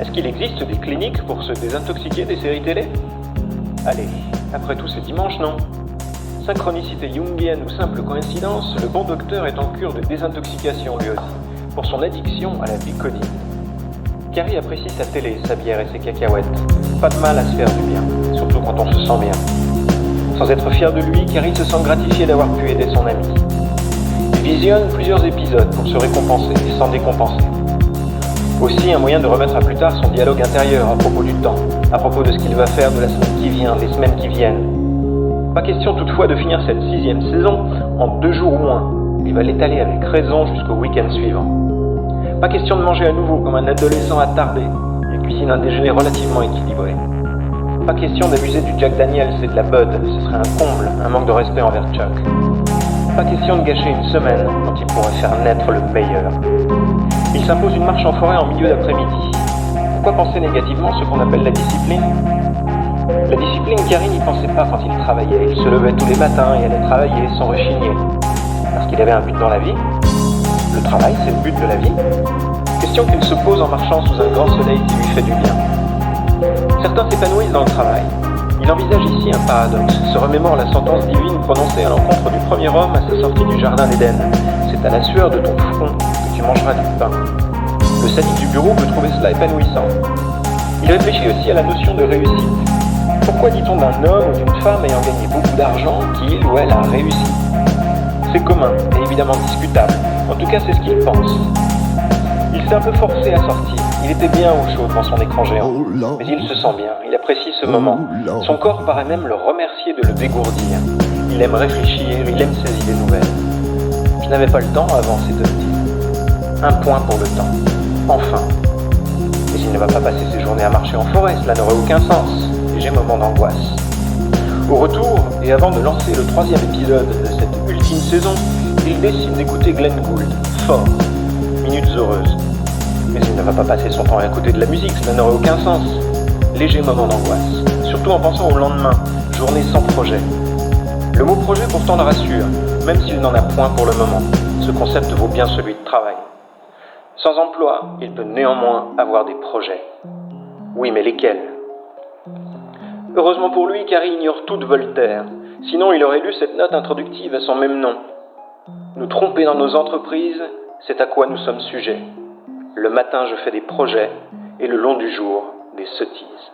Est-ce qu'il existe des cliniques pour se désintoxiquer des séries télé? Allez, après tout c'est dimanche, non? Synchronicité jungienne ou simple coïncidence, le bon docteur est en cure de désintoxication lui aussi, pour son addiction à la Vicodine. Carrie apprécie sa télé, sa bière et ses cacahuètes. Pas de mal à se faire du bien, surtout quand on se sent bien. Sans être fier de lui, Carrie se sent gratifié d'avoir pu aider son ami. Il visionne plusieurs épisodes pour se récompenser et s'en décompenser. Aussi un moyen de remettre à plus tard son dialogue intérieur à propos du temps, à propos de ce qu'il va faire de la semaine qui vient, des semaines qui viennent. Pas question toutefois de finir cette 6e saison en 2 jours ou moins. Il va l'étaler avec raison jusqu'au week-end suivant. Pas question de manger à nouveau comme un adolescent attardé. Il cuisine un déjeuner relativement équilibré. Pas question d'abuser du Jack Daniels et de la Bud, ce serait un comble, un manque de respect envers Chuck. Pas question de gâcher une semaine dont il pourrait faire naître le meilleur. Il s'impose une marche en forêt en milieu d'après-midi. Pourquoi penser négativement ce qu'on appelle la discipline? La discipline, Carrie n'y pensait pas quand il travaillait. Il se levait tous les matins et allait travailler sans rechigner. Parce qu'il avait un but dans la vie. Le travail, c'est le but de la vie. Question qu'il se pose en marchant sous un grand soleil qui lui fait du bien. Certains s'épanouissent dans le travail. Il envisage ici un paradoxe, se remémore la sentence divine prononcée à l'encontre du premier homme à sa sortie du jardin d'Éden. C'est à la sueur de ton front que tu mangeras du pain. Le sadique du bureau peut trouver cela épanouissant. Il réfléchit aussi à la notion de réussite. Pourquoi dit-on d'un homme ou d'une femme ayant gagné beaucoup d'argent qu'il ou elle a réussi? C'est commun et évidemment discutable. En tout cas, c'est ce qu'il pense. Il s'est un peu forcé à sortir. Il était bien au chaud devant son écran géant. Mais il se sent bien, il apprécie ce moment. Son corps paraît même le remercier de le dégourdir. Il aime réfléchir, il aime ses idées nouvelles. Je n'avais pas le temps avant, s'étonne-t-il. Un point pour le temps. Enfin. Mais il ne va pas passer ses journées à marcher en forêt, cela n'aurait aucun sens. Léger moment d'angoisse. Au retour, et avant de lancer le 3e épisode de cette ultime saison, il décide d'écouter Glenn Gould, fort. Minutes heureuses. Mais il ne va pas passer son temps à écouter de la musique, cela n'aurait aucun sens. Léger moment d'angoisse, surtout en pensant au lendemain, journée sans projet. Le mot projet pourtant le rassure, même s'il n'en a point pour le moment. Ce concept vaut bien celui de travail. Sans emploi, il peut néanmoins avoir des projets. Oui, mais lesquels? Heureusement pour lui, Carrie ignore tout de Voltaire. Sinon, il aurait lu cette note introductive à son même nom. Nous tromper dans nos entreprises, c'est à quoi nous sommes sujets. Le matin, je fais des projets, et le long du jour, des sottises.